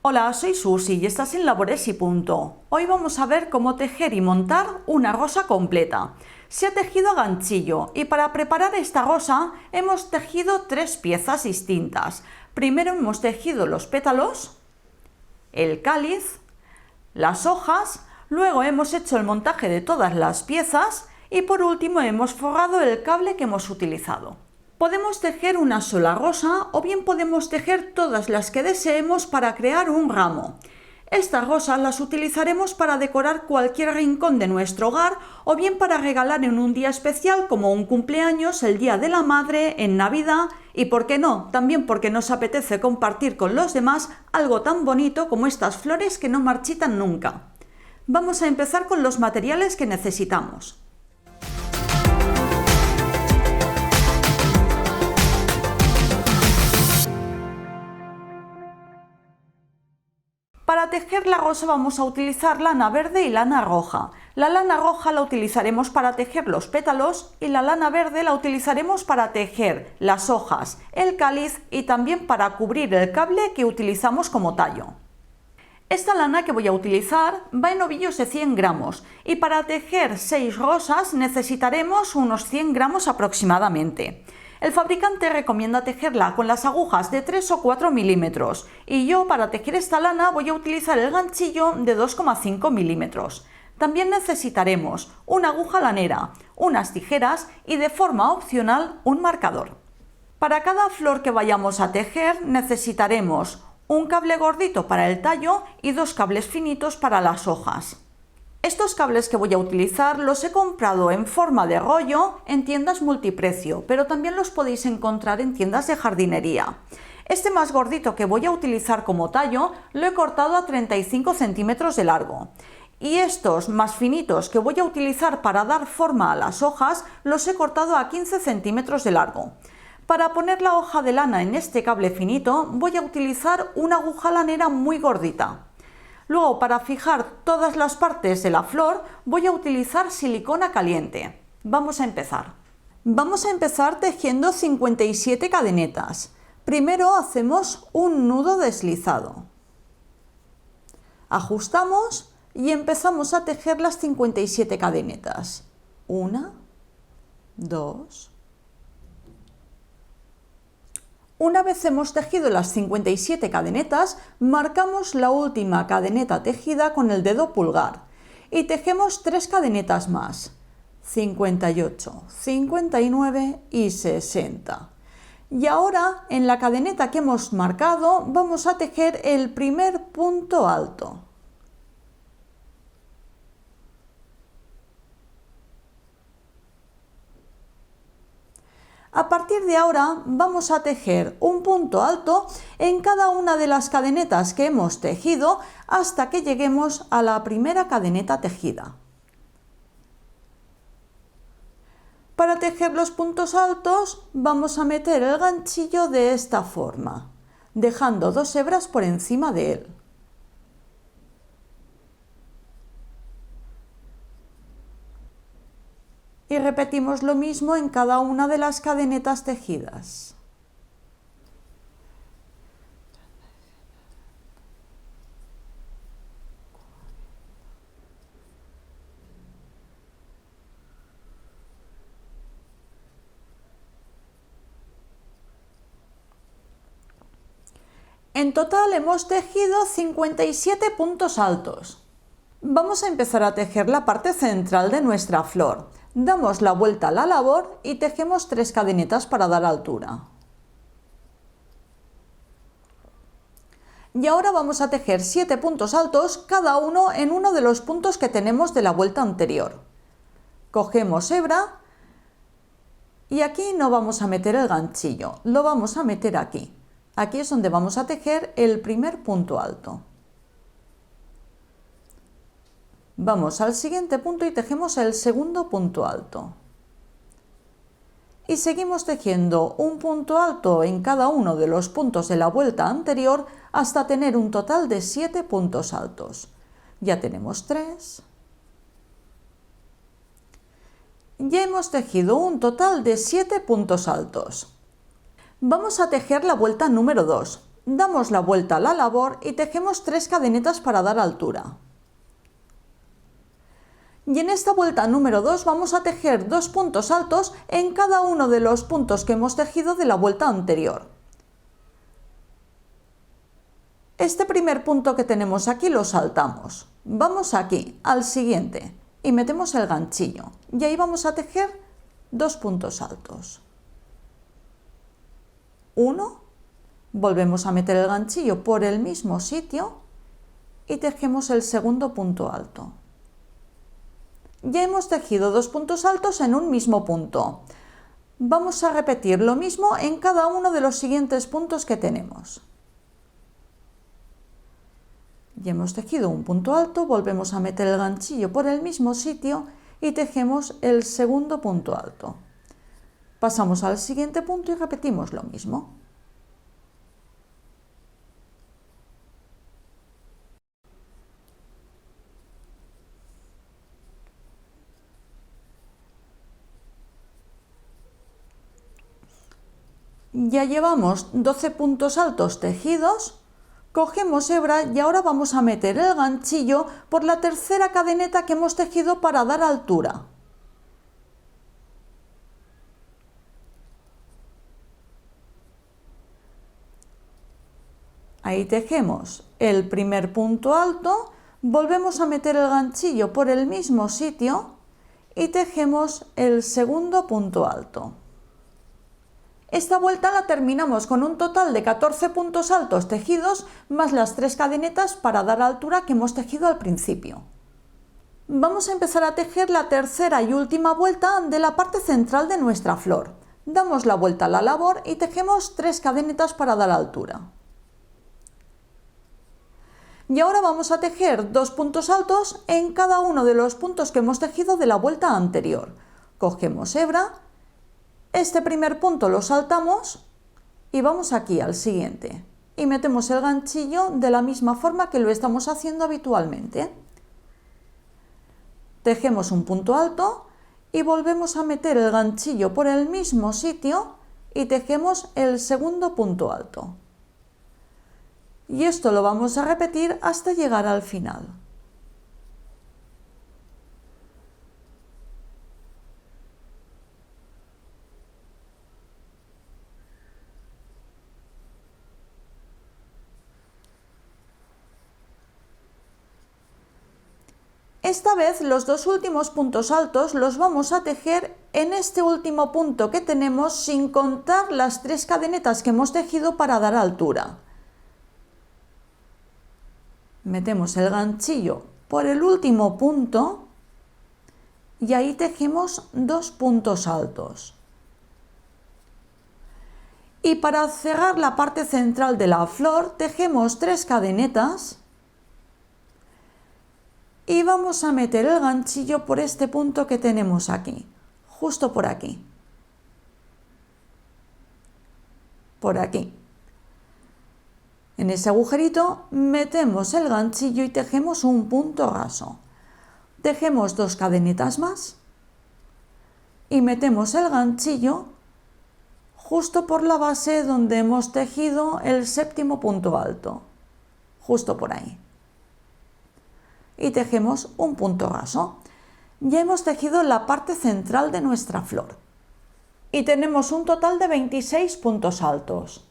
Hola, soy Susi y estás en Labores y Punto. Hoy vamos a ver cómo tejer y montar una rosa completa. Se ha tejido a ganchillo y para preparar esta rosa hemos tejido tres piezas distintas. Primero hemos tejido los pétalos, el cáliz, las hojas, luego hemos hecho el montaje de todas las piezas y por último hemos forrado el cable que hemos utilizado. Podemos tejer una sola rosa o bien podemos tejer todas las que deseemos para crear un ramo. Estas rosas las utilizaremos para decorar cualquier rincón de nuestro hogar o bien para regalar en un día especial como un cumpleaños, el Día de la Madre, en Navidad y, ¿por qué no?, también porque nos apetece compartir con los demás algo tan bonito como estas flores que no marchitan nunca. Vamos a empezar con los materiales que necesitamos. Para tejer la rosa vamos a utilizar lana verde y lana roja. La lana roja la utilizaremos para tejer los pétalos y la lana verde la utilizaremos para tejer las hojas, el cáliz y también para cubrir el cable que utilizamos como tallo. Esta lana que voy a utilizar va en ovillos de 100 gramos y para tejer 6 rosas necesitaremos unos 100 gramos aproximadamente. El fabricante recomienda tejerla con las agujas de 3 o 4 milímetros y yo para tejer esta lana voy a utilizar el ganchillo de 2,5 milímetros. También necesitaremos una aguja lanera, unas tijeras y de forma opcional un marcador. Para cada flor que vayamos a tejer necesitaremos un cable gordito para el tallo y 2 cables finitos para las hojas. Estos cables que voy a utilizar los he comprado en forma de rollo en tiendas multiprecio, pero también los podéis encontrar en tiendas de jardinería. Este más gordito que voy a utilizar como tallo lo he cortado a 35 centímetros de largo. Y estos más finitos que voy a utilizar para dar forma a las hojas los he cortado a 15 centímetros de largo. Para poner la hoja de lana en este cable finito voy a utilizar una aguja lanera muy gordita. Luego, para fijar todas las partes de la flor, voy a utilizar silicona caliente. Vamos a empezar. Vamos a empezar tejiendo 57 cadenetas. Primero hacemos un nudo deslizado. Ajustamos y empezamos a tejer las 57 cadenetas. 1, 2. Una vez hemos tejido las 57 cadenetas, marcamos la última cadeneta tejida con el dedo pulgar y tejemos 3 cadenetas más, 58, 59 y 60. Y ahora en la cadeneta que hemos marcado vamos a tejer el primer punto alto. A partir de ahora vamos a tejer un punto alto en cada una de las cadenetas que hemos tejido hasta que lleguemos a la primera cadeneta tejida. Para tejer los puntos altos vamos a meter el ganchillo de esta forma, dejando 2 hebras por encima de él. Y repetimos lo mismo en cada una de las cadenetas tejidas. En total hemos tejido 57 puntos altos. Vamos a empezar a tejer la parte central de nuestra flor. Damos la vuelta a la labor y tejemos 3 cadenetas para dar altura. Y ahora vamos a tejer 7 puntos altos, cada uno en uno de los puntos que tenemos de la vuelta anterior. Cogemos hebra y aquí no vamos a meter el ganchillo, lo vamos a meter aquí. Aquí es donde vamos a tejer el primer punto alto. Vamos al siguiente punto y tejemos el segundo punto alto. Y seguimos tejiendo un punto alto en cada uno de los puntos de la vuelta anterior hasta tener un total de 7 puntos altos. Ya tenemos 3. Ya hemos tejido un total de 7 puntos altos. Vamos a tejer la vuelta número 2. Damos la vuelta a la labor y tejemos 3 cadenetas para dar altura. Y en esta vuelta número 2 vamos a tejer 2 puntos altos en cada uno de los puntos que hemos tejido de la vuelta anterior. Este primer punto que tenemos aquí lo saltamos. Vamos aquí, al siguiente, y metemos el ganchillo. Y ahí vamos a tejer 2 puntos altos. 1, volvemos a meter el ganchillo por el mismo sitio y tejemos el segundo punto alto. Ya hemos tejido 2 puntos altos en un mismo punto. Vamos a repetir lo mismo en cada uno de los siguientes puntos que tenemos. Ya hemos tejido un punto alto, volvemos a meter el ganchillo por el mismo sitio y tejemos el segundo punto alto. Pasamos al siguiente punto y repetimos lo mismo. Ya llevamos 12 puntos altos tejidos, cogemos hebra y ahora vamos a meter el ganchillo por la tercera cadeneta que hemos tejido para dar altura. Ahí tejemos el primer punto alto, volvemos a meter el ganchillo por el mismo sitio y tejemos el segundo punto alto. Esta vuelta la terminamos con un total de 14 puntos altos tejidos más las 3 cadenetas para dar altura que hemos tejido al principio. Vamos a empezar a tejer la tercera y última vuelta de la parte central de nuestra flor. Damos la vuelta a la labor y tejemos 3 cadenetas para dar altura. Y ahora vamos a tejer 2 puntos altos en cada uno de los puntos que hemos tejido de la vuelta anterior. Cogemos hebra. Este primer punto lo saltamos y vamos aquí al siguiente y metemos el ganchillo de la misma forma que lo estamos haciendo habitualmente. Tejemos un punto alto y volvemos a meter el ganchillo por el mismo sitio y tejemos el segundo punto alto. Y esto lo vamos a repetir hasta llegar al final. Esta vez los 2 últimos puntos altos los vamos a tejer en este último punto que tenemos sin contar las 3 cadenetas que hemos tejido para dar altura. Metemos el ganchillo por el último punto y ahí tejemos 2 puntos altos. Y para cerrar la parte central de la flor tejemos 3 cadenetas y vamos a meter el ganchillo por este punto que tenemos aquí, justo por aquí. Por aquí. En ese agujerito metemos el ganchillo y tejemos un punto raso. Tejemos 2 cadenetas más y metemos el ganchillo justo por la base donde hemos tejido el séptimo punto alto, justo por ahí. Y tejemos un punto raso. Ya hemos tejido la parte central de nuestra flor y tenemos un total de 26 puntos altos.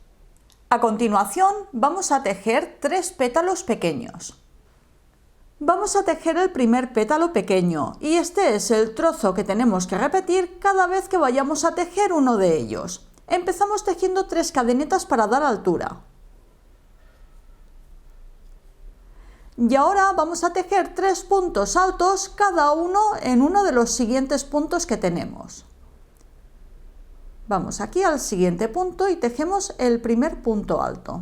A continuación vamos a tejer 3 pétalos pequeños. Vamos a tejer el primer pétalo pequeño y este es el trozo que tenemos que repetir cada vez que vayamos a tejer uno de ellos. Empezamos tejiendo 3 cadenetas para dar altura. Y ahora vamos a tejer 3 puntos altos, cada uno en uno de los siguientes puntos que tenemos. Vamos aquí al siguiente punto y tejemos el primer punto alto.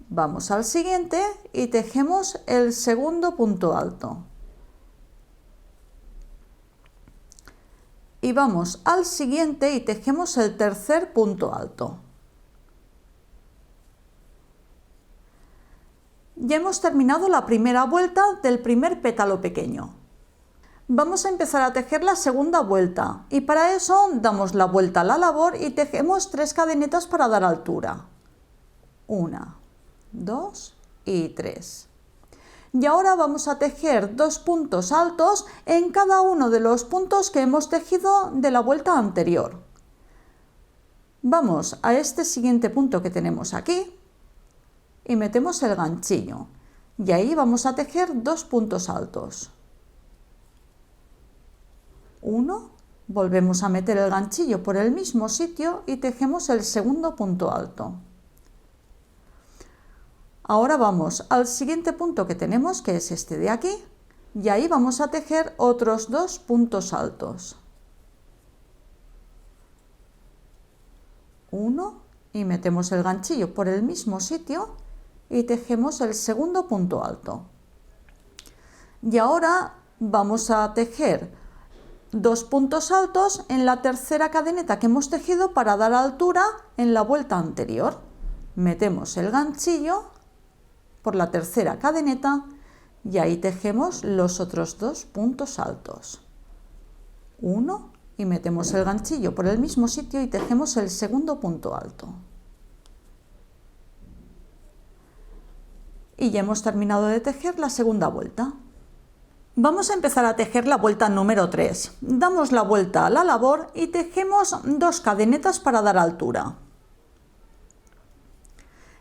Vamos al siguiente y tejemos el segundo punto alto. Y vamos al siguiente y tejemos el tercer punto alto. Ya hemos terminado la primera vuelta del primer pétalo pequeño. Vamos a empezar a tejer la segunda vuelta y para eso damos la vuelta a la labor y tejemos 3 cadenetas para dar altura. 1, 2 y 3. Y ahora vamos a tejer 2 puntos altos en cada uno de los puntos que hemos tejido de la vuelta anterior. Vamos a este siguiente punto que tenemos aquí y metemos el ganchillo. Y ahí vamos a tejer 2 puntos altos. 1, volvemos a meter el ganchillo por el mismo sitio y tejemos el segundo punto alto. Ahora vamos al siguiente punto que tenemos, que es este de aquí, y ahí vamos a tejer otros 2 puntos altos. 1 y metemos el ganchillo por el mismo sitio y tejemos el segundo punto alto. Y ahora vamos a tejer 2 puntos altos en la tercera cadeneta que hemos tejido para dar altura en la vuelta anterior. Metemos el ganchillo por la tercera cadeneta y ahí tejemos los otros 2 puntos altos. 1 y metemos el ganchillo por el mismo sitio y tejemos el segundo punto alto. Y ya hemos terminado de tejer la segunda vuelta. Vamos a empezar a tejer la vuelta número 3. Damos la vuelta a la labor y tejemos 2 cadenetas para dar altura.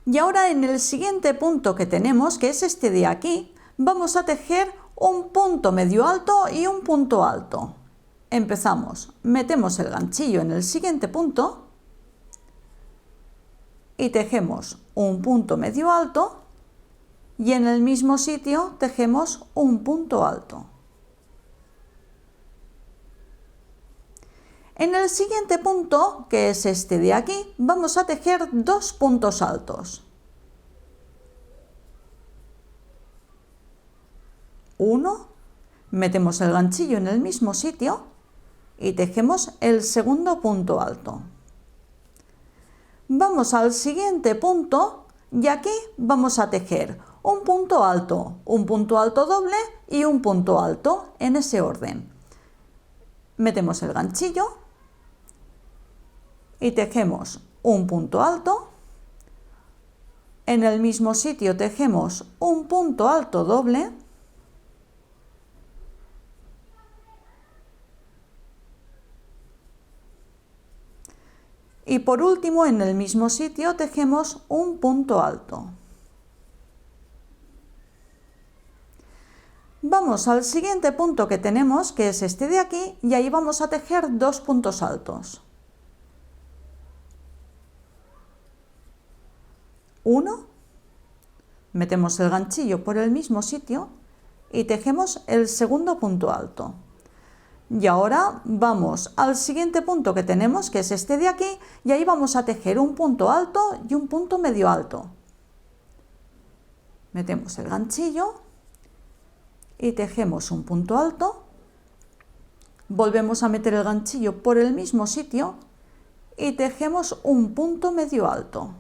Y ahora en el siguiente punto que tenemos, que es este de aquí, vamos a tejer un punto medio alto y un punto alto. Empezamos, metemos el ganchillo en el siguiente punto y tejemos un punto medio alto. Y en el mismo sitio tejemos un punto alto. En el siguiente punto, que es este de aquí, vamos a tejer 2 puntos altos. 1, metemos el ganchillo en el mismo sitio y tejemos el segundo punto alto. Vamos al siguiente punto y aquí vamos a tejer un punto alto doble y un punto alto en ese orden. Metemos el ganchillo y tejemos un punto alto. En el mismo sitio tejemos un punto alto doble. Y por último, en el mismo sitio tejemos un punto alto. Vamos al siguiente punto que tenemos, que es este de aquí, y ahí vamos a tejer 2 puntos altos. 1, metemos el ganchillo por el mismo sitio y tejemos el segundo punto alto. Y ahora vamos al siguiente punto que tenemos, que es este de aquí, y ahí vamos a tejer un punto alto y un punto medio alto. Metemos el ganchillo y tejemos un punto alto, volvemos a meter el ganchillo por el mismo sitio y tejemos un punto medio alto.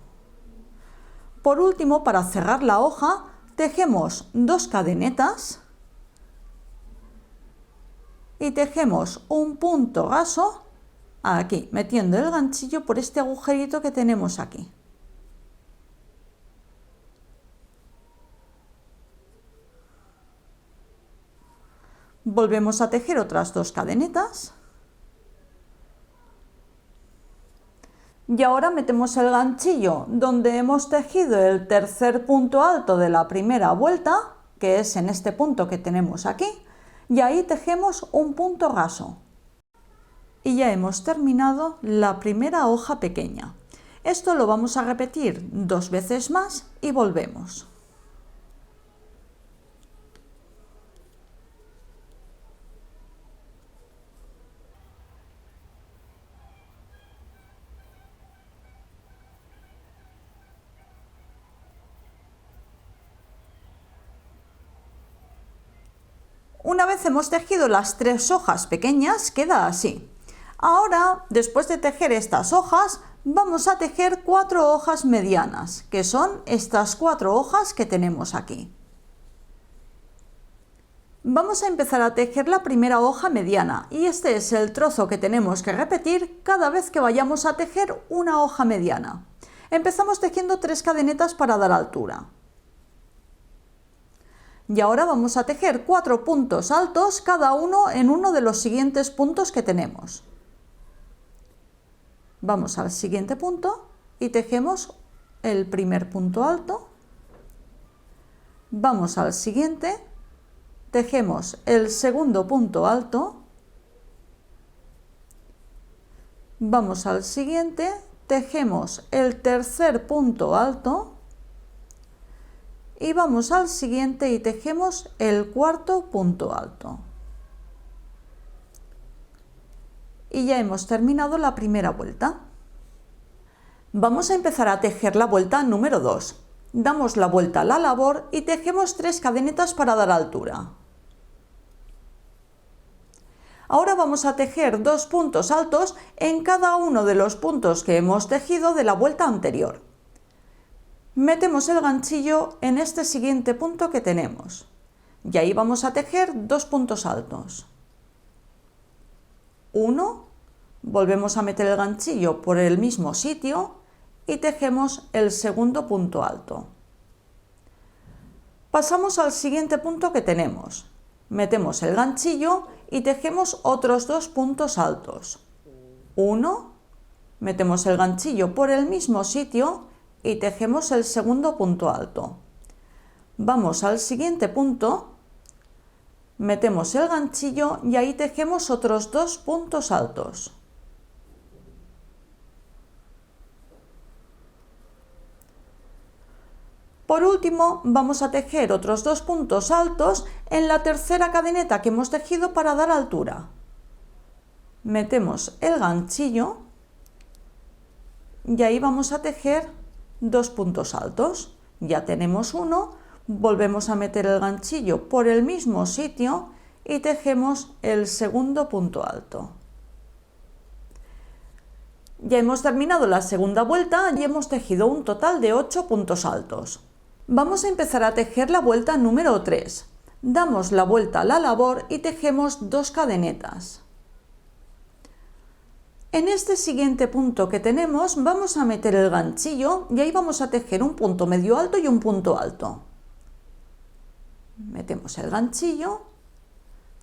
Por último, para cerrar la hoja, tejemos 2 cadenetas y tejemos un punto raso aquí, metiendo el ganchillo por este agujerito que tenemos aquí. Volvemos a tejer otras 2 cadenetas. Y ahora metemos el ganchillo donde hemos tejido el tercer punto alto de la primera vuelta, que es en este punto que tenemos aquí, y ahí tejemos un punto raso. Y ya hemos terminado la primera hoja pequeña. Esto lo vamos a repetir 2 veces más y volvemos. Una vez hemos tejido las 3 hojas pequeñas, queda así. Ahora, después de tejer estas hojas, vamos a tejer 4 hojas medianas, que son estas 4 hojas que tenemos aquí. Vamos a empezar a tejer la primera hoja mediana y este es el trozo que tenemos que repetir cada vez que vayamos a tejer una hoja mediana. Empezamos tejiendo 3 cadenetas para dar altura. Y ahora vamos a tejer 4 puntos altos, cada uno en uno de los siguientes puntos que tenemos. Vamos al siguiente punto y tejemos el primer punto alto. Vamos al siguiente, tejemos el segundo punto alto. Vamos al siguiente, tejemos el tercer punto alto. Y vamos al siguiente y tejemos el cuarto punto alto. Y ya hemos terminado la primera vuelta. Vamos a empezar a tejer la vuelta número 2. Damos la vuelta a la labor y tejemos 3 cadenetas para dar altura. Ahora vamos a tejer 2 puntos altos en cada uno de los puntos que hemos tejido de la vuelta anterior. Metemos el ganchillo en este siguiente punto que tenemos y ahí vamos a tejer 2 puntos altos. 1, volvemos a meter el ganchillo por el mismo sitio y tejemos el segundo punto alto. Pasamos al siguiente punto que tenemos, metemos el ganchillo y tejemos otros 2 puntos altos. 1, metemos el ganchillo por el mismo sitio y tejemos el segundo punto alto. Vamos al siguiente punto, metemos el ganchillo y ahí tejemos otros 2 puntos altos. Por último, vamos a tejer otros 2 puntos altos en la tercera cadeneta que hemos tejido para dar altura. Metemos el ganchillo y ahí vamos a tejer 2 puntos altos. Ya tenemos uno, volvemos a meter el ganchillo por el mismo sitio y tejemos el segundo punto alto. Ya hemos terminado la segunda vuelta y hemos tejido un total de 8 puntos altos. Vamos a empezar a tejer la vuelta número 3. Damos la vuelta a la labor y tejemos 2 cadenetas. En este siguiente punto que tenemos vamos a meter el ganchillo y ahí vamos a tejer un punto medio alto y un punto alto. Metemos el ganchillo,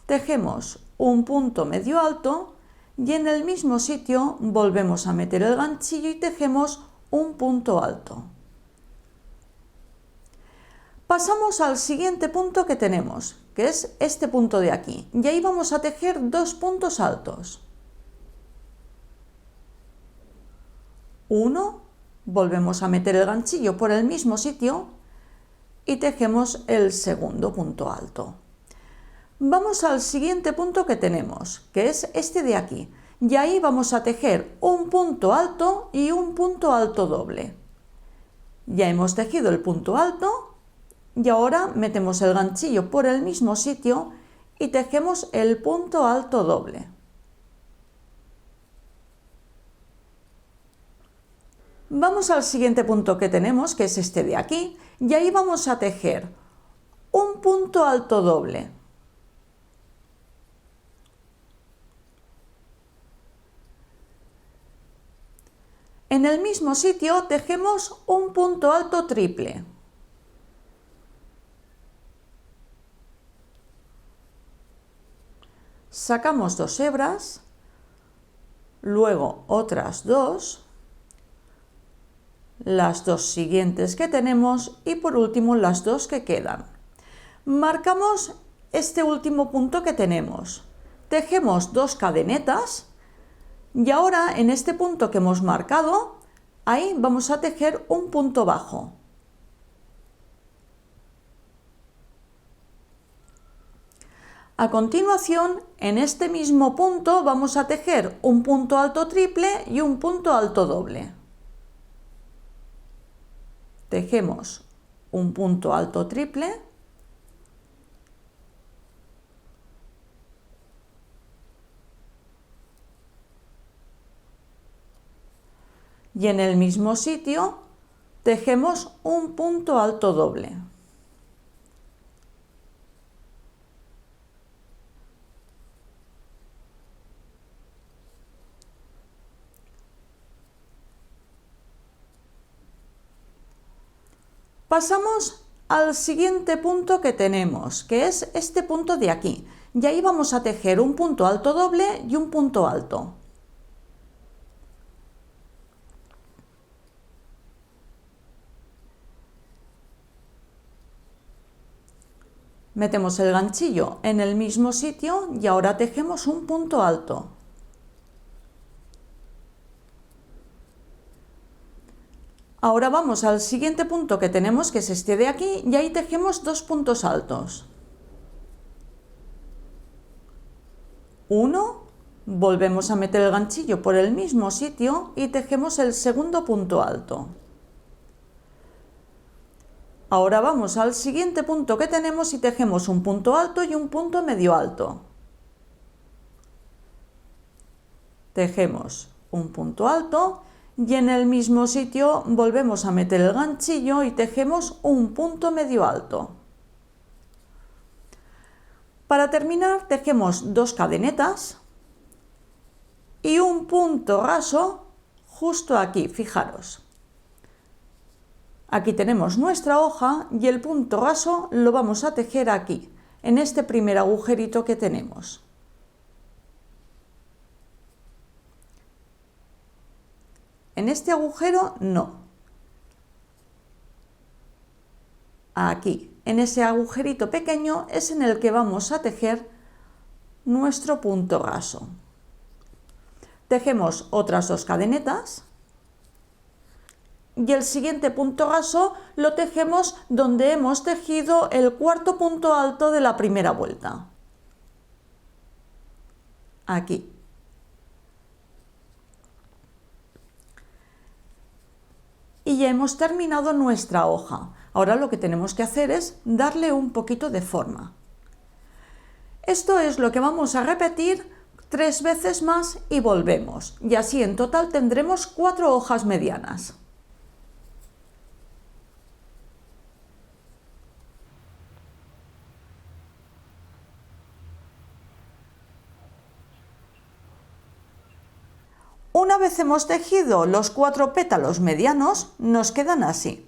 tejemos un punto medio alto y en el mismo sitio volvemos a meter el ganchillo y tejemos un punto alto. Pasamos al siguiente punto que tenemos, que es este punto de aquí, y ahí vamos a tejer 2 puntos altos. 1, volvemos a meter el ganchillo por el mismo sitio y tejemos el segundo punto alto. Vamos al siguiente punto que tenemos, que es este de aquí, y ahí vamos a tejer un punto alto y un punto alto doble. Ya hemos tejido el punto alto y ahora metemos el ganchillo por el mismo sitio y tejemos el punto alto doble. Vamos al siguiente punto que tenemos, que es este de aquí, y ahí vamos a tejer un punto alto doble. En el mismo sitio tejemos un punto alto triple. Sacamos 2 hebras, luego otras 2, las 2 siguientes que tenemos y por último las 2 que quedan. Marcamos este último punto que tenemos, tejemos 2 cadenetas y ahora en este punto que hemos marcado, ahí vamos a tejer un punto bajo. A continuación, en este mismo punto vamos a tejer un punto alto triple y un punto alto doble. Tejemos un punto alto triple y en el mismo sitio tejemos un punto alto doble. Pasamos al siguiente punto que tenemos, que es este punto de aquí. Y ahí vamos a tejer un punto alto doble y un punto alto. Metemos el ganchillo en el mismo sitio y ahora tejemos un punto alto. Ahora vamos al siguiente punto que tenemos, que es este de aquí, y ahí tejemos dos puntos altos. Uno, volvemos a meter el ganchillo por el mismo sitio y tejemos el segundo punto alto. Ahora vamos al siguiente punto que tenemos y tejemos un punto alto y un punto medio alto. Tejemos un punto alto y en el mismo sitio volvemos a meter el ganchillo y tejemos un punto medio alto. Para terminar, tejemos dos cadenetas y un punto raso justo aquí, fijaros. Aquí tenemos nuestra hoja y el punto raso lo vamos a tejer aquí, en este primer agujerito que tenemos. En este agujero no. Aquí, en ese agujerito pequeño es en el que vamos a tejer nuestro punto raso. Tejemos otras dos cadenetas y el siguiente punto raso lo tejemos donde hemos tejido el cuarto punto alto de la primera vuelta. Aquí. Y ya hemos terminado nuestra hoja. Ahora lo que tenemos que hacer es darle un poquito de forma. Esto es lo que vamos a repetir 3 veces más y volvemos. Y así en total tendremos 4 hojas medianas. Una vez hemos tejido los 4 pétalos medianos, nos quedan así.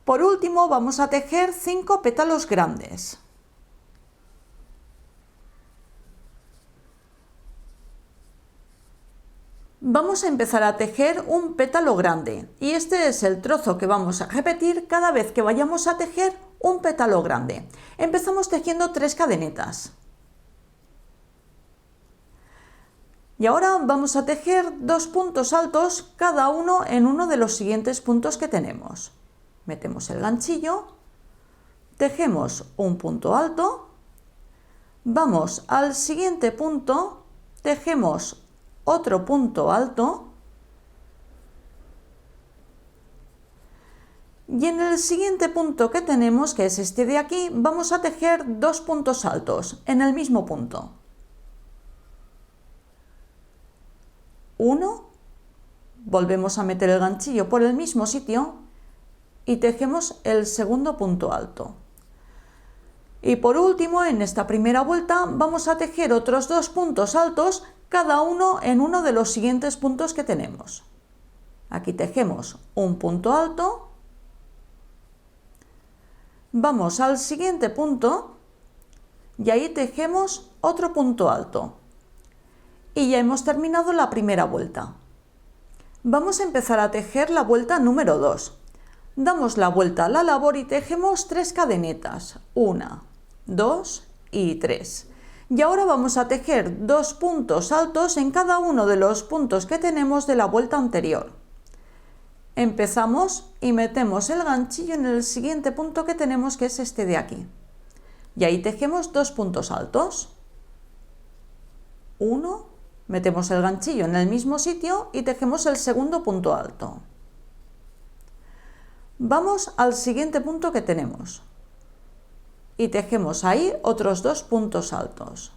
Por último, vamos a tejer 5 pétalos grandes. Vamos a empezar a tejer un pétalo grande y este es el trozo que vamos a repetir cada vez que vayamos a tejer un pétalo grande. Empezamos tejiendo 3 cadenetas. Y ahora vamos a tejer 2 puntos altos, cada uno en uno de los siguientes puntos que tenemos. Metemos el ganchillo, tejemos un punto alto, vamos al siguiente punto, tejemos otro punto alto y en el siguiente punto que tenemos, que es este de aquí, vamos a tejer 2 puntos altos en el mismo punto. Uno, volvemos a meter el ganchillo por el mismo sitio y tejemos el segundo punto alto. Y por último, en esta primera vuelta vamos a tejer otros 2 puntos altos, cada uno en uno de los siguientes puntos que tenemos. Aquí tejemos un punto alto, vamos al siguiente punto y ahí tejemos otro punto alto. Y ya hemos terminado la primera vuelta. Vamos a empezar a tejer la vuelta número 2. Damos la vuelta a la labor y tejemos 3 cadenetas. 1, 2 y 3. Y ahora vamos a tejer 2 puntos altos en cada uno de los puntos que tenemos de la vuelta anterior. Empezamos y metemos el ganchillo en el siguiente punto que tenemos, que es este de aquí. Y ahí tejemos 2 puntos altos. 1, metemos el ganchillo en el mismo sitio y tejemos el segundo punto alto. Vamos al siguiente punto que tenemos y tejemos ahí otros 2 puntos altos.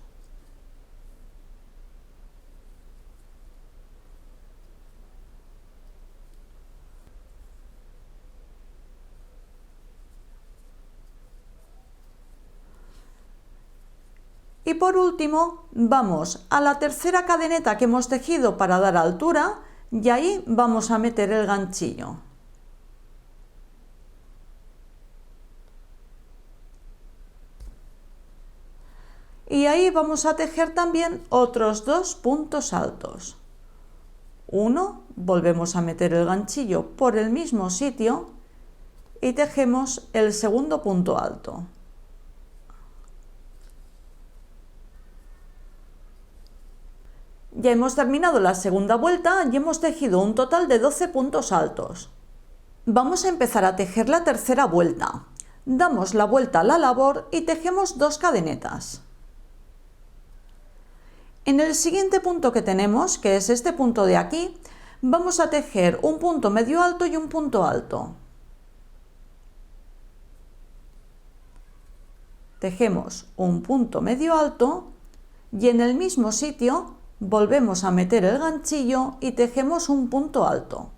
Y por último, vamos a la tercera cadeneta que hemos tejido para dar altura, y ahí vamos a meter el ganchillo. Y ahí vamos a tejer también otros 2 puntos altos. Uno, volvemos a meter el ganchillo por el mismo sitio y tejemos el segundo punto alto. Ya hemos terminado la segunda vuelta y hemos tejido un total de 12 puntos altos. Vamos a empezar a tejer la tercera vuelta. Damos la vuelta a la labor y tejemos 2 cadenetas. En el siguiente punto que tenemos, que es este punto de aquí, vamos a tejer un punto medio alto y un punto alto. Tejemos un punto medio alto y en el mismo sitio volvemos a meter el ganchillo y tejemos un punto alto.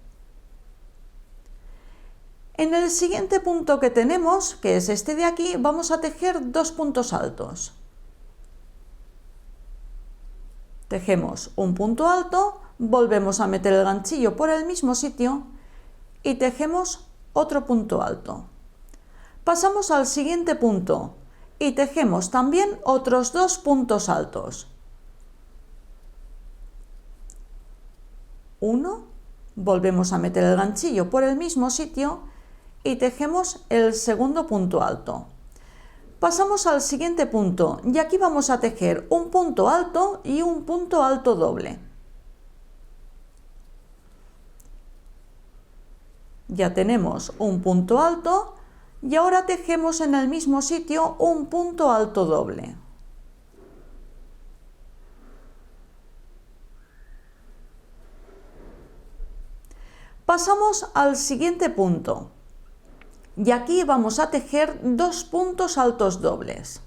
En el siguiente punto que tenemos, que es este de aquí, vamos a tejer 2 puntos altos. Tejemos un punto alto, volvemos a meter el ganchillo por el mismo sitio y tejemos otro punto alto. Pasamos al siguiente punto y tejemos también otros 2 puntos altos. Uno, volvemos a meter el ganchillo por el mismo sitio y tejemos el segundo punto alto. Pasamos al siguiente punto y aquí vamos a tejer un punto alto y un punto alto doble. Ya tenemos un punto alto y ahora tejemos en el mismo sitio un punto alto doble. Pasamos al siguiente punto. Y aquí vamos a tejer 2 puntos altos dobles.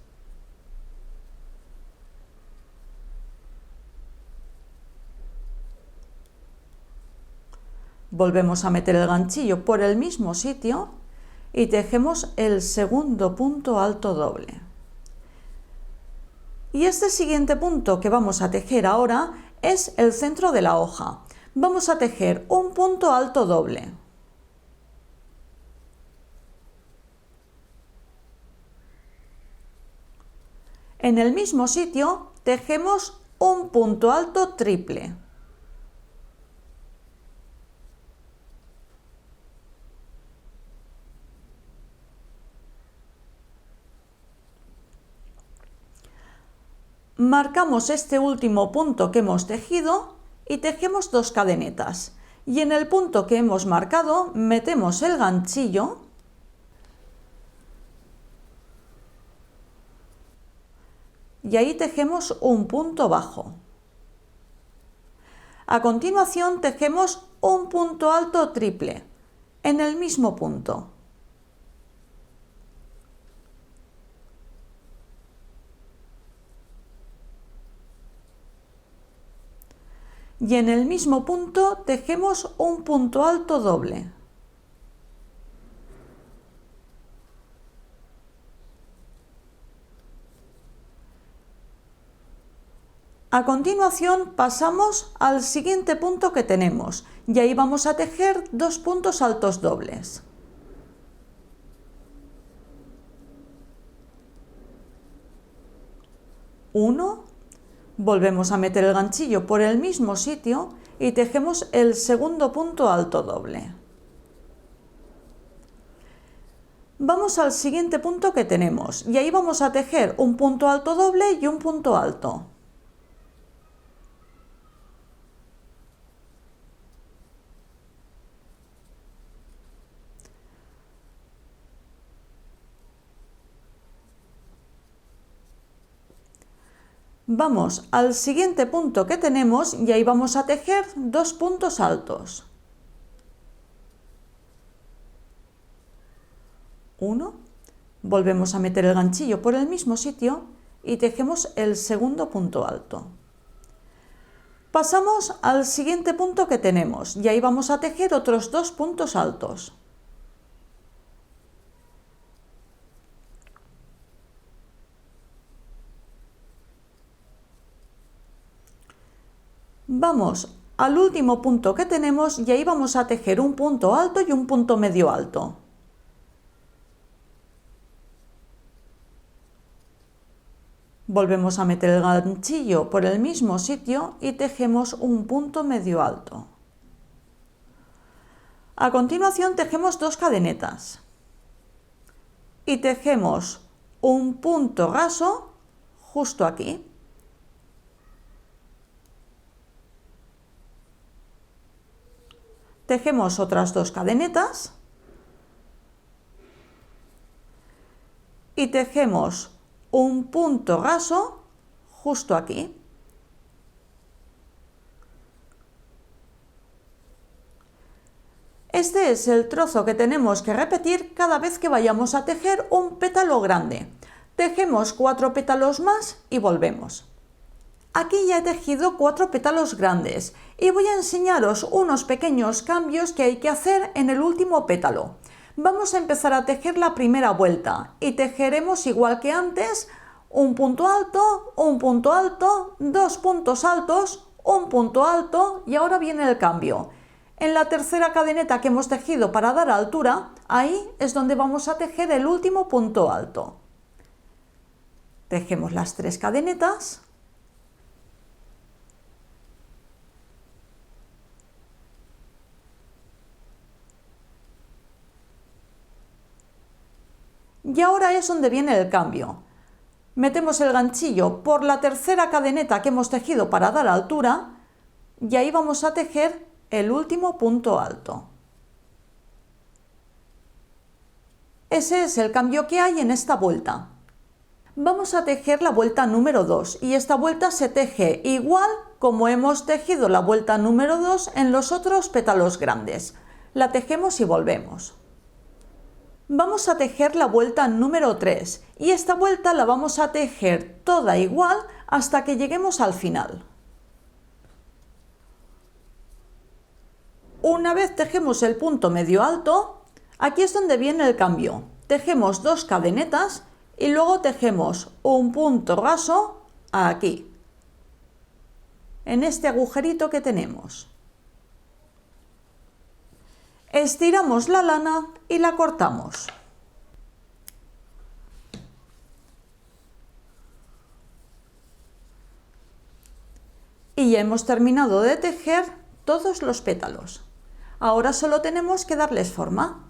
Volvemos a meter el ganchillo por el mismo sitio y tejemos el segundo punto alto doble. Y este siguiente punto que vamos a tejer ahora es el centro de la hoja. Vamos a tejer un punto alto doble. En el mismo sitio tejemos un punto alto triple. Marcamos este último punto que hemos tejido y tejemos 2 cadenetas. Y en el punto que hemos marcado metemos el ganchillo y ahí tejemos un punto bajo. A continuación tejemos un punto alto triple en el mismo punto. Y en el mismo punto tejemos un punto alto doble. A continuación pasamos al siguiente punto que tenemos y ahí vamos a tejer 2 puntos altos dobles. Uno, volvemos a meter el ganchillo por el mismo sitio y tejemos el segundo punto alto doble. Vamos al siguiente punto que tenemos y ahí vamos a tejer un punto alto doble y un punto alto. Vamos al siguiente punto que tenemos y ahí vamos a tejer 2 puntos altos. Uno, volvemos a meter el ganchillo por el mismo sitio y tejemos el segundo punto alto. Pasamos al siguiente punto que tenemos y ahí vamos a tejer otros 2 puntos altos. Vamos al último punto que tenemos y ahí vamos a tejer un punto alto y un punto medio alto. Volvemos a meter el ganchillo por el mismo sitio y tejemos un punto medio alto. A continuación tejemos 2 cadenetas y tejemos un punto raso justo aquí. Tejemos otras 2 cadenetas y tejemos un punto raso justo aquí. Este es el trozo que tenemos que repetir cada vez que vayamos a tejer un pétalo grande. Tejemos 4 pétalos más y volvemos. Aquí ya he tejido 4 pétalos grandes y voy a enseñaros unos pequeños cambios que hay que hacer en el último pétalo. Vamos a empezar a tejer la primera vuelta y tejeremos igual que antes, un punto alto, 2 puntos altos, un punto alto y ahora viene el cambio. En la tercera cadeneta que hemos tejido para dar altura, ahí es donde vamos a tejer el último punto alto. Tejemos las 3 cadenetas. Y ahora es donde viene el cambio. Metemos el ganchillo por la tercera cadeneta que hemos tejido para dar altura y ahí vamos a tejer el último punto alto. Ese es el cambio que hay en esta vuelta. Vamos a tejer la vuelta número 2 y esta vuelta se teje igual como hemos tejido la vuelta número 2 en los otros pétalos grandes. La tejemos y volvemos. Vamos a tejer la vuelta número 3 y esta vuelta la vamos a tejer toda igual hasta que lleguemos al final. Una vez tejemos el punto medio alto, aquí es donde viene el cambio. Tejemos 2 cadenetas y luego tejemos un punto raso aquí, en este agujerito que tenemos. Estiramos la lana y la cortamos. Y ya hemos terminado de tejer todos los pétalos. Ahora solo tenemos que darles forma.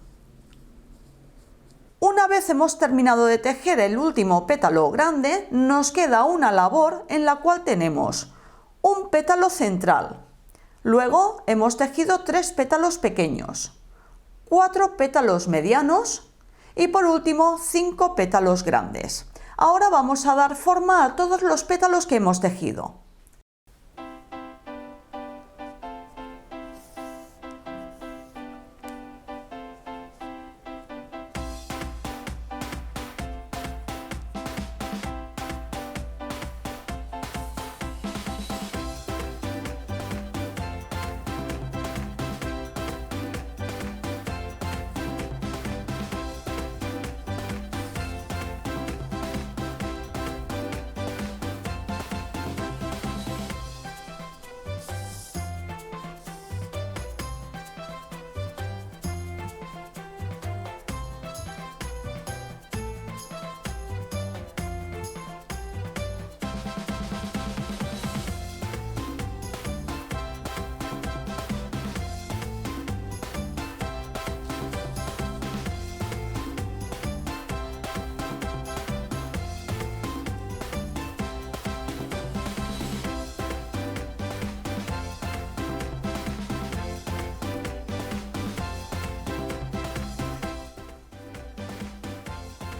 Una vez hemos terminado de tejer el último pétalo grande, nos queda una labor en la cual tenemos un pétalo central. Luego hemos tejido 3 pétalos pequeños, 4 pétalos medianos y por último 5 pétalos grandes. Ahora vamos a dar forma a todos los pétalos que hemos tejido.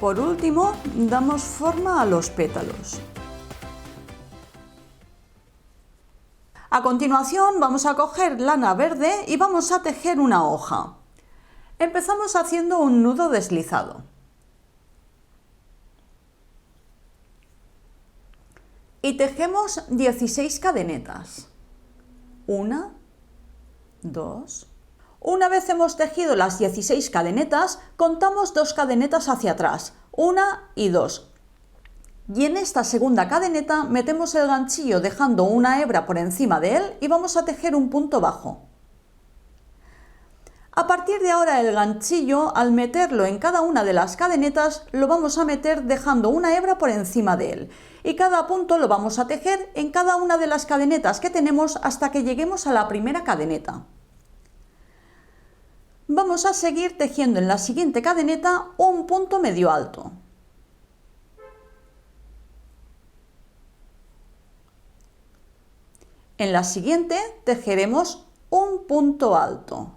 Por último, damos forma a los pétalos. A continuación vamos a coger lana verde y vamos a tejer una hoja. Empezamos haciendo un nudo deslizado. Y tejemos 16 cadenetas. 1, 2. Una vez hemos tejido las 16 cadenetas, contamos 2 cadenetas hacia atrás, 1 y 2. Y en esta segunda cadeneta metemos el ganchillo dejando una hebra por encima de él y vamos a tejer un punto bajo. A partir de ahora el ganchillo, al meterlo en cada una de las cadenetas, lo vamos a meter dejando una hebra por encima de él. Y cada punto lo vamos a tejer en cada una de las cadenetas que tenemos hasta que lleguemos a la primera cadeneta. Vamos a seguir tejiendo en la siguiente cadeneta un punto medio alto. En la siguiente tejeremos un punto alto.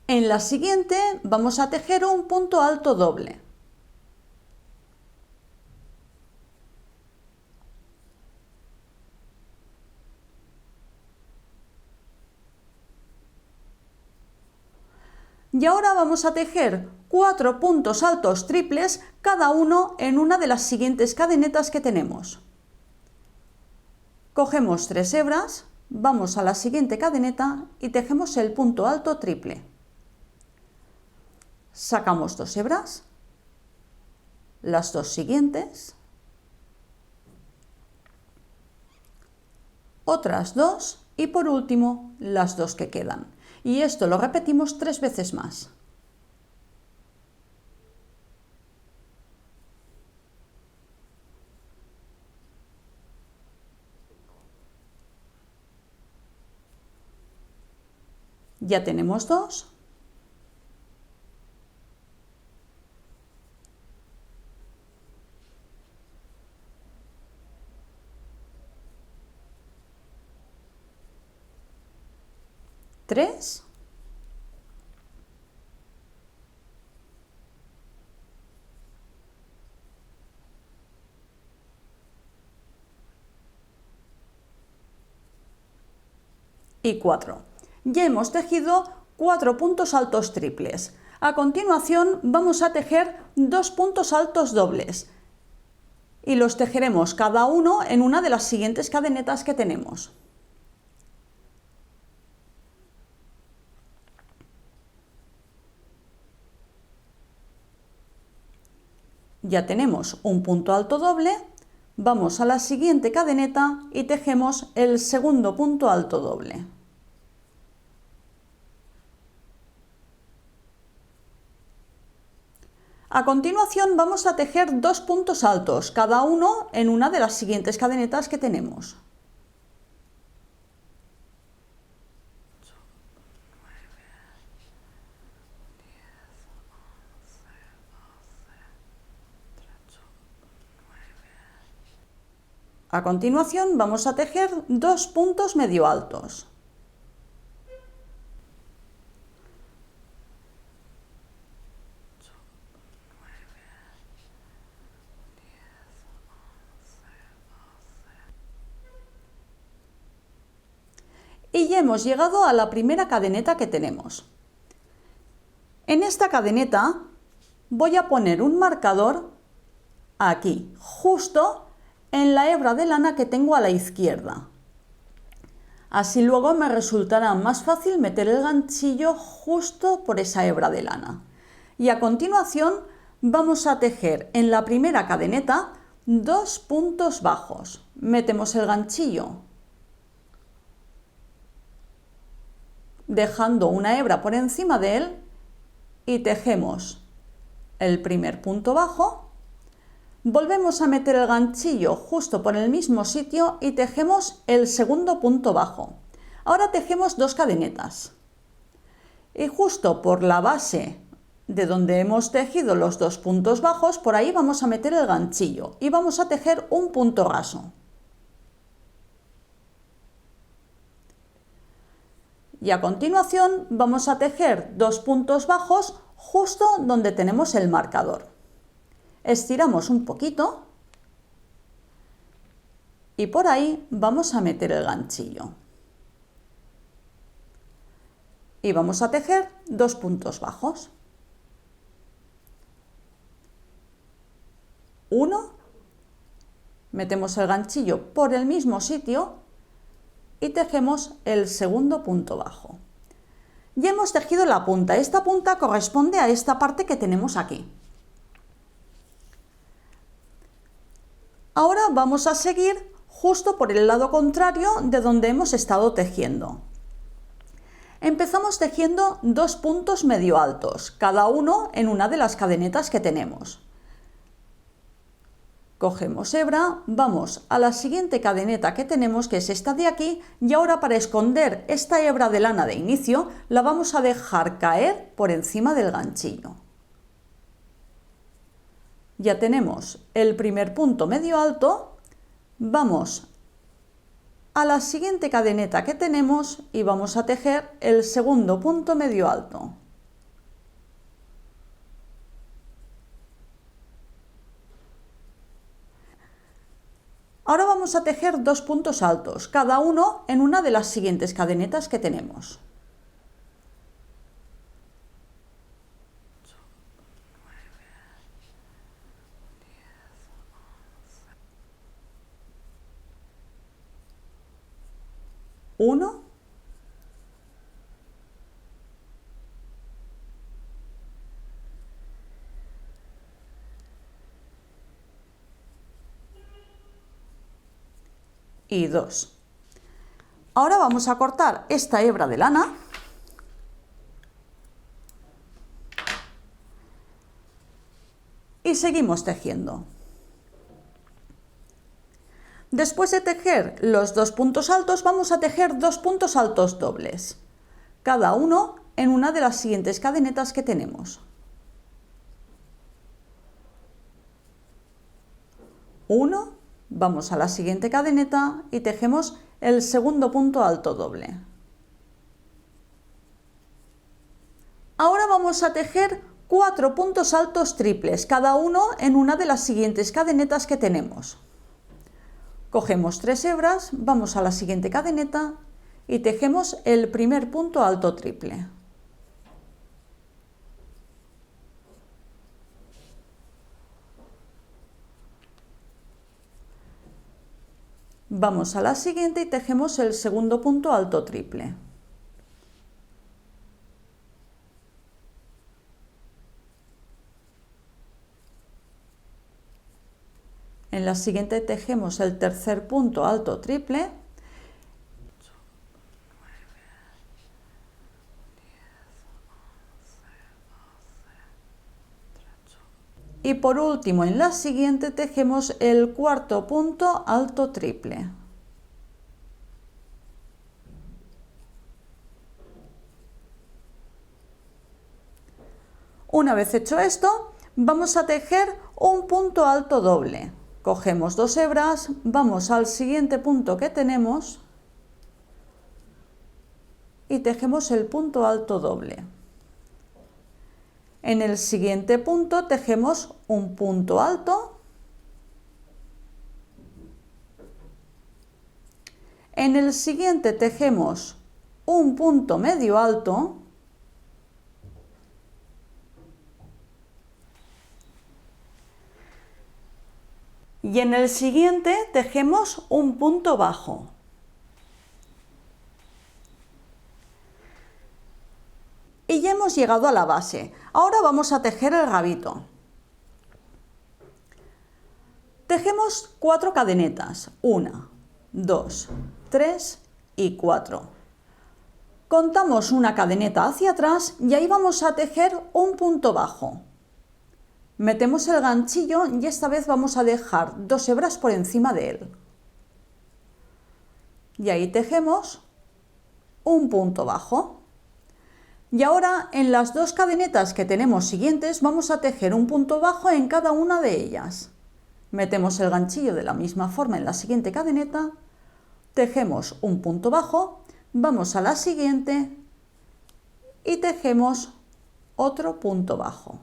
En la siguiente vamos a tejer un punto alto doble. Y ahora vamos a tejer 4 puntos altos triples, cada uno en una de las siguientes cadenetas que tenemos. Cogemos 3 hebras, vamos a la siguiente cadeneta y tejemos el punto alto triple. Sacamos 2 hebras, las 2 siguientes, otras 2 y por último las 2 que quedan. Y esto lo repetimos 3 veces más. Ya tenemos 2. Tres. Y 4. Ya hemos tejido 4 puntos altos triples. A continuación vamos a tejer 2 puntos altos dobles y los tejeremos cada uno en una de las siguientes cadenetas que tenemos. Ya tenemos un punto alto doble, vamos a la siguiente cadeneta y tejemos el segundo punto alto doble. A continuación vamos a tejer 2 puntos altos, cada uno en una de las siguientes cadenetas que tenemos. A continuación vamos a tejer 2 puntos medio altos. Y ya hemos llegado a la primera cadeneta que tenemos. En esta cadeneta voy a poner un marcador aquí, justo en la hebra de lana que tengo a la izquierda. Así luego me resultará más fácil meter el ganchillo justo por esa hebra de lana. Y a continuación vamos a tejer en la primera cadeneta 2 puntos bajos. Metemos el ganchillo dejando una hebra por encima de él y tejemos el primer punto bajo, volvemos a meter el ganchillo justo por el mismo sitio y tejemos el segundo punto bajo. Ahora tejemos 2 cadenetas y justo por la base de donde hemos tejido los 2 puntos bajos, por ahí vamos a meter el ganchillo y vamos a tejer un punto raso. Y a continuación vamos a tejer 2 puntos bajos justo donde tenemos el marcador. Estiramos un poquito y por ahí vamos a meter el ganchillo. Y vamos a tejer 2 puntos bajos. 1, metemos el ganchillo por el mismo sitio y tejemos el segundo punto bajo. Ya hemos tejido la punta. Esta punta corresponde a esta parte que tenemos aquí. Ahora vamos a seguir justo por el lado contrario de donde hemos estado tejiendo. Empezamos tejiendo 2 puntos medio altos, cada uno en una de las cadenetas que tenemos. Cogemos hebra, vamos a la siguiente cadeneta que tenemos, que es esta de aquí, y ahora para esconder esta hebra de lana de inicio la vamos a dejar caer por encima del ganchillo. Ya tenemos el primer punto medio alto, vamos a la siguiente cadeneta que tenemos y vamos a tejer el segundo punto medio alto. Ahora vamos a tejer 2 puntos altos, cada uno en una de las siguientes cadenetas que tenemos. Uno, y 2. Ahora vamos a cortar esta hebra de lana y seguimos tejiendo. Después de tejer los 2 puntos altos, vamos a tejer 2 puntos altos dobles, cada uno en una de las siguientes cadenetas que tenemos. 1, vamos a la siguiente cadeneta y tejemos el segundo punto alto doble. Ahora vamos a tejer 4 puntos altos triples, cada uno en una de las siguientes cadenetas que tenemos. Cogemos 3 hebras, vamos a la siguiente cadeneta y tejemos el primer punto alto triple. Vamos a la siguiente y tejemos el segundo punto alto triple. En la siguiente tejemos el tercer punto alto triple. Y por último, en la siguiente tejemos el cuarto punto alto triple. Una vez hecho esto, vamos a tejer un punto alto doble. Cogemos 2 hebras, vamos al siguiente punto que tenemos y tejemos el punto alto doble. En el siguiente punto tejemos un punto alto. En el siguiente tejemos un punto medio alto. Y en el siguiente tejemos un punto bajo. Y ya hemos llegado a la base. Ahora vamos a tejer el rabito. Tejemos 4 cadenetas. 1, 2, 3 y 4. Contamos una cadeneta hacia atrás y ahí vamos a tejer un punto bajo. Metemos el ganchillo y esta vez vamos a dejar 2 hebras por encima de él. Y ahí tejemos un punto bajo. Y ahora en las 2 cadenetas que tenemos siguientes vamos a tejer un punto bajo en cada una de ellas. Metemos el ganchillo de la misma forma en la siguiente cadeneta, tejemos un punto bajo, vamos a la siguiente y tejemos otro punto bajo.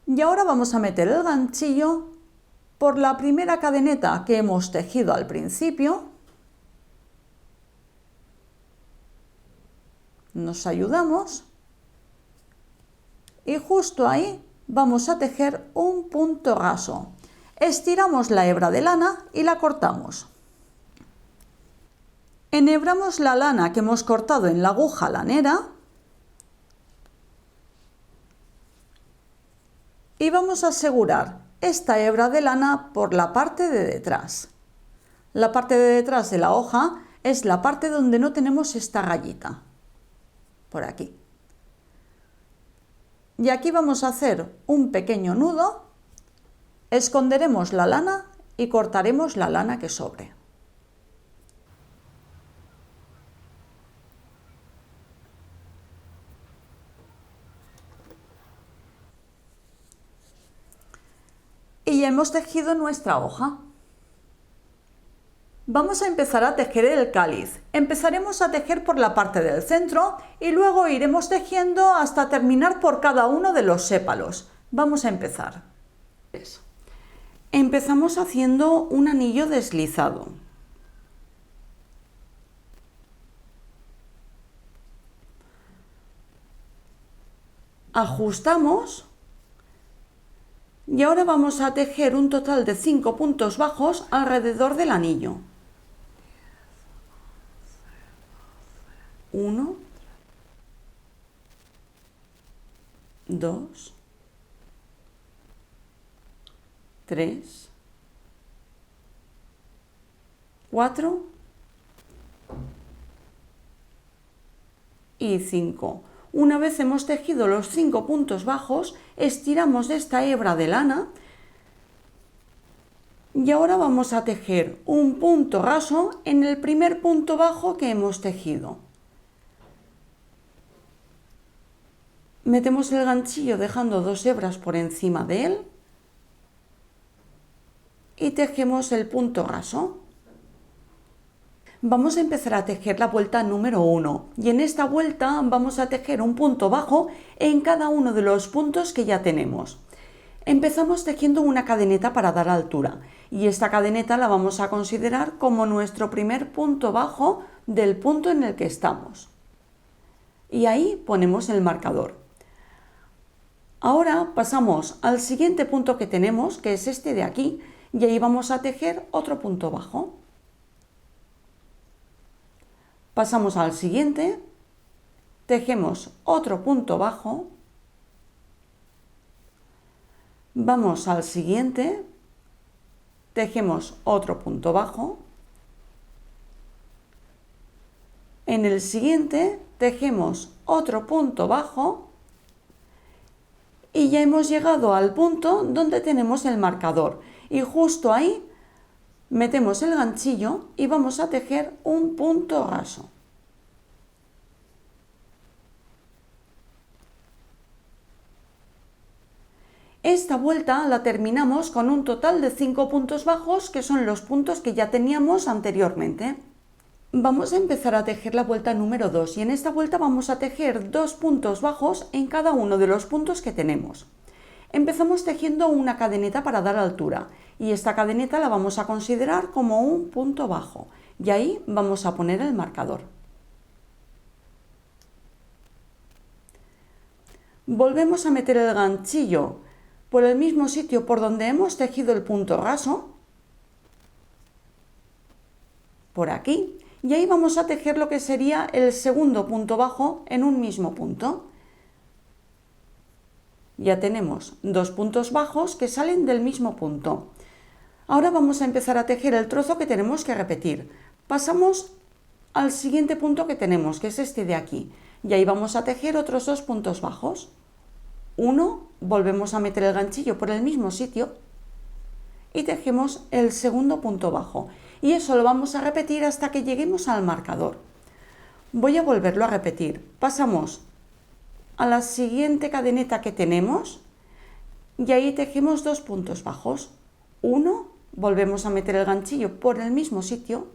Y ahora vamos a meter el ganchillo por la primera cadeneta que hemos tejido al principio. Nos ayudamos y justo ahí vamos a tejer un punto raso. Estiramos la hebra de lana y la cortamos. Enhebramos la lana que hemos cortado en la aguja lanera y vamos a asegurar esta hebra de lana por la parte de detrás. La parte de detrás de la hoja es la parte donde no tenemos esta rayita, por aquí. Y aquí vamos a hacer un pequeño nudo, esconderemos la lana y cortaremos la lana que sobre. Y ya hemos tejido nuestra hoja. Vamos a empezar a tejer el cáliz. Empezaremos a tejer por la parte del centro y luego iremos tejiendo hasta terminar por cada uno de los sépalos. Vamos a empezar. Empezamos haciendo un anillo deslizado. Ajustamos. Y ahora vamos a tejer un total de 5 puntos bajos alrededor del anillo. 1, 2, 3, 4 y 5. Una vez hemos tejido los 5 puntos bajos, estiramos esta hebra de lana y ahora vamos a tejer un punto raso en el primer punto bajo que hemos tejido. Metemos el ganchillo dejando 2 hebras por encima de él y tejemos el punto raso. Vamos a empezar a tejer la vuelta número 1 y en esta vuelta vamos a tejer un punto bajo en cada uno de los puntos que ya tenemos. Empezamos tejiendo una cadeneta para dar altura y esta cadeneta la vamos a considerar como nuestro primer punto bajo del punto en el que estamos. Y ahí ponemos el marcador. Ahora pasamos al siguiente punto que tenemos, que es este de aquí, y ahí vamos a tejer otro punto bajo. Pasamos al siguiente, tejemos otro punto bajo, vamos al siguiente, tejemos otro punto bajo, en el siguiente tejemos otro punto bajo y ya hemos llegado al punto donde tenemos el marcador y justo ahí metemos el ganchillo y vamos a tejer un punto raso. Esta vuelta la terminamos con un total de 5 puntos bajos, que son los puntos que ya teníamos anteriormente. Vamos a empezar a tejer la vuelta número 2 y en esta vuelta vamos a tejer 2 puntos bajos en cada uno de los puntos que tenemos. Empezamos tejiendo una cadeneta para dar altura y esta cadeneta la vamos a considerar como un punto bajo y ahí vamos a poner el marcador. Volvemos a meter el ganchillo por el mismo sitio por donde hemos tejido el punto raso, por aquí, y ahí vamos a tejer lo que sería el segundo punto bajo en un mismo punto. Ya tenemos 2 puntos bajos que salen del mismo punto. Ahora vamos a empezar a tejer el trozo que tenemos que repetir. Pasamos al siguiente punto que tenemos, que es este de aquí, y ahí vamos a tejer otros 2 puntos bajos. Uno, volvemos a meter el ganchillo por el mismo sitio y tejemos el segundo punto bajo. Y eso lo vamos a repetir hasta que lleguemos al marcador. Voy a volverlo a repetir. Pasamos a la siguiente cadeneta que tenemos y ahí tejemos 2 puntos bajos. Uno, volvemos a meter el ganchillo por el mismo sitio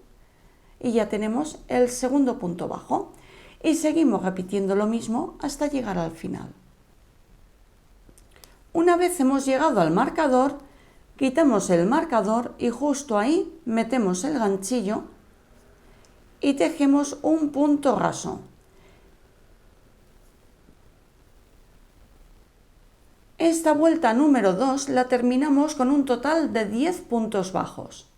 y ya tenemos el segundo punto bajo. Y seguimos repitiendo lo mismo hasta llegar al final. Una vez hemos llegado al marcador, quitamos el marcador y justo ahí metemos el ganchillo y tejemos un punto raso. Esta vuelta número 2 la terminamos con un total de 10 puntos bajos.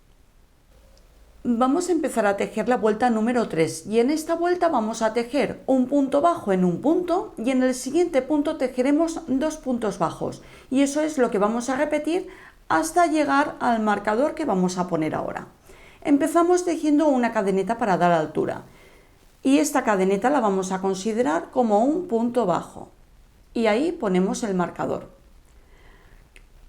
Vamos a empezar a tejer la vuelta número 3 y en esta vuelta vamos a tejer un punto bajo en un punto y en el siguiente punto tejeremos 2 puntos bajos y eso es lo que vamos a repetir hasta llegar al marcador que vamos a poner ahora. Empezamos tejiendo una cadeneta para dar altura y esta cadeneta la vamos a considerar como un punto bajo y ahí ponemos el marcador.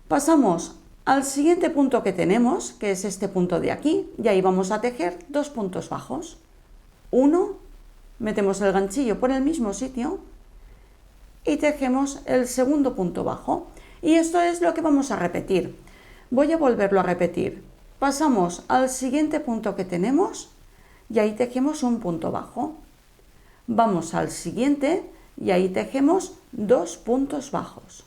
Pasamos al siguiente punto que tenemos, que es este punto de aquí, y ahí vamos a tejer 2 puntos bajos. Uno, metemos el ganchillo por el mismo sitio y tejemos el segundo punto bajo. Y esto es lo que vamos a repetir. Voy a volverlo a repetir. Pasamos al siguiente punto que tenemos y ahí tejemos un punto bajo. Vamos al siguiente y ahí tejemos 2 puntos bajos.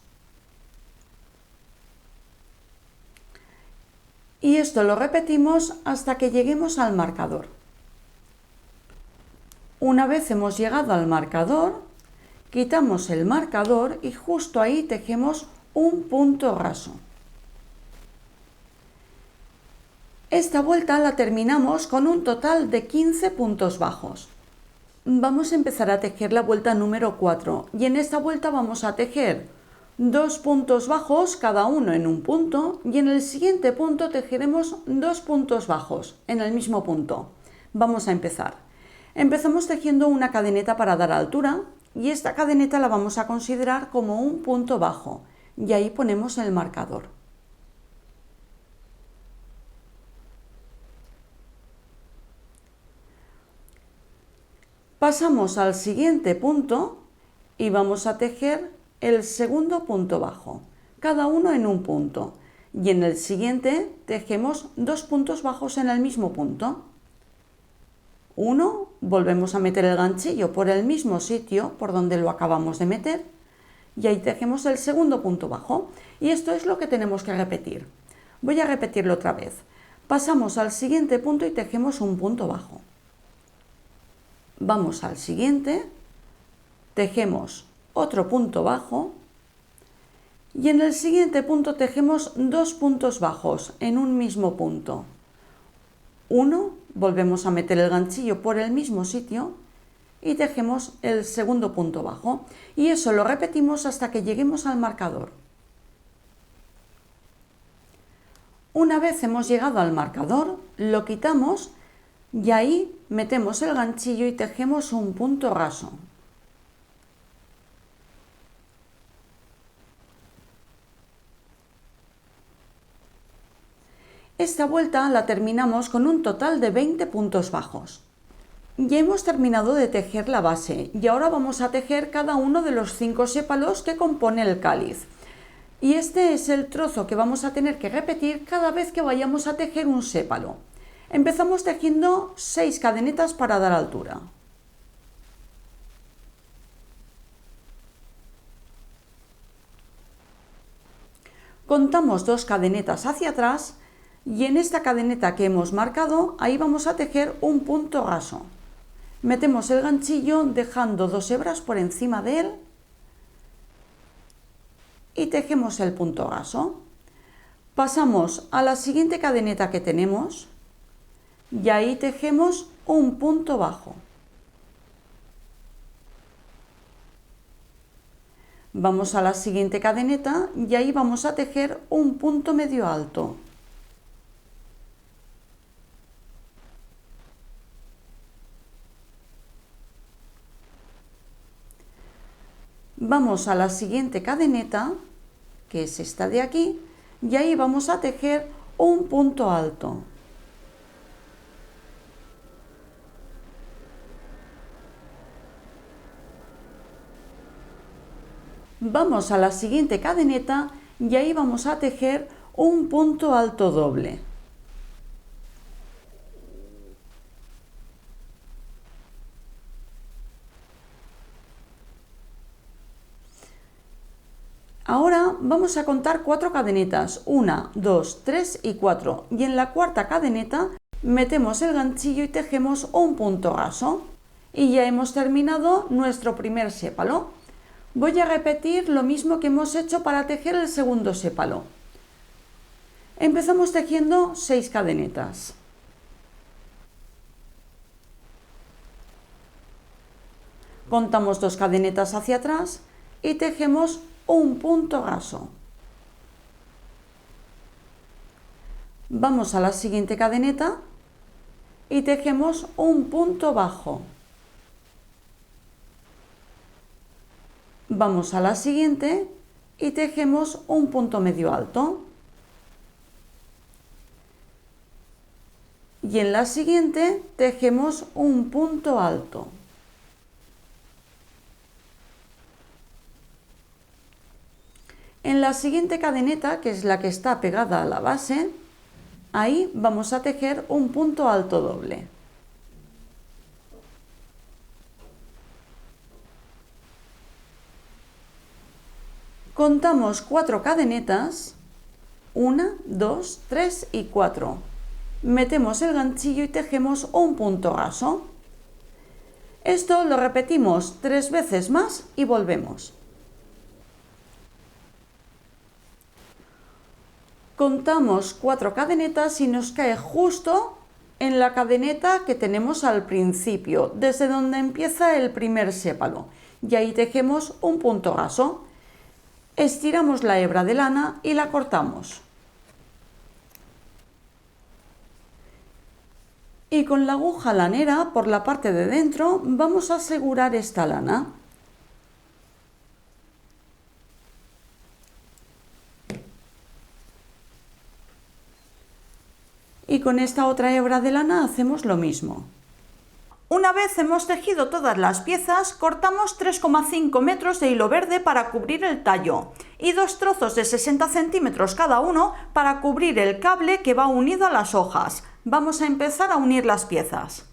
Y esto lo repetimos hasta que lleguemos al marcador. Una vez hemos llegado al marcador, quitamos el marcador y justo ahí tejemos un punto raso. Esta vuelta la terminamos con un total de 15 puntos bajos. Vamos a empezar a tejer la vuelta número 4 y en esta vuelta vamos a tejer 2 puntos bajos, cada uno en un punto, y en el siguiente punto tejeremos 2 puntos bajos en el mismo punto. Vamos a empezar. Empezamos tejiendo una cadeneta para dar altura y esta cadeneta la vamos a considerar como un punto bajo y ahí ponemos el marcador. Pasamos al siguiente punto y vamos a tejer el segundo punto bajo, cada uno en un punto, y en el siguiente tejemos 2 puntos bajos en el mismo punto. Uno, volvemos a meter el ganchillo por el mismo sitio por donde lo acabamos de meter, y ahí tejemos el segundo punto bajo, y esto es lo que tenemos que repetir. Voy a repetirlo otra vez. Pasamos al siguiente punto y tejemos un punto bajo. Vamos al siguiente, tejemos otro punto bajo y en el siguiente punto tejemos 2 puntos bajos en un mismo punto. Uno, volvemos a meter el ganchillo por el mismo sitio y tejemos el segundo punto bajo y eso lo repetimos hasta que lleguemos al marcador. Una vez hemos llegado al marcador, lo quitamos y ahí metemos el ganchillo y tejemos un punto raso. Esta vuelta la terminamos con un total de 20 puntos bajos. Ya hemos terminado de tejer la base y ahora vamos a tejer cada uno de los 5 sépalos que compone el cáliz. Y este es el trozo que vamos a tener que repetir cada vez que vayamos a tejer un sépalo. Empezamos tejiendo 6 cadenetas para dar altura. Contamos 2 cadenetas hacia atrás y en esta cadeneta que hemos marcado, ahí vamos a tejer un punto raso. Metemos el ganchillo dejando 2 hebras por encima de él y tejemos el punto raso. Pasamos a la siguiente cadeneta que tenemos y ahí tejemos un punto bajo. Vamos a la siguiente cadeneta y ahí vamos a tejer un punto medio alto. Vamos a la siguiente cadeneta, que es esta de aquí, y ahí vamos a tejer un punto alto. Vamos a la siguiente cadeneta y ahí vamos a tejer un punto alto doble. Ahora vamos a contar 4 cadenetas, 1, 2, 3 y 4, y en la cuarta cadeneta metemos el ganchillo y tejemos un punto raso. Y ya hemos terminado nuestro primer sépalo. Voy a repetir lo mismo que hemos hecho para tejer el segundo sépalo. Empezamos tejiendo 6 cadenetas. Contamos 2 cadenetas hacia atrás y tejemos un punto raso. Vamos a la siguiente cadeneta y tejemos un punto bajo. Vamos a la siguiente y tejemos un punto medio alto. Y en la siguiente tejemos un punto alto. En la siguiente cadeneta, que es la que está pegada a la base, ahí vamos a tejer un punto alto doble. Contamos 4 cadenetas, 1, 2, 3 y 4. Metemos el ganchillo y tejemos un punto raso. Esto lo repetimos 3 veces más y volvemos. Contamos 4 cadenetas y nos cae justo en la cadeneta que tenemos al principio, desde donde empieza el primer sépalo, y ahí tejemos un punto raso. Estiramos la hebra de lana y la cortamos. Y con la aguja lanera por la parte de dentro vamos a asegurar esta lana. Y con esta otra hebra de lana hacemos lo mismo. Una vez hemos tejido todas las piezas, cortamos 3,5 metros de hilo verde para cubrir el tallo y 2 trozos de 60 centímetros cada uno para cubrir el cable que va unido a las hojas. Vamos a empezar a unir las piezas.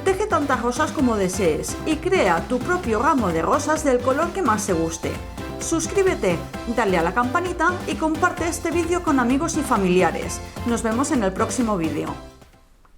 Teje tantas rosas como desees y crea tu propio ramo de rosas del color que más te guste. Suscríbete, dale a la campanita y comparte este vídeo con amigos y familiares. Nos vemos en el próximo vídeo.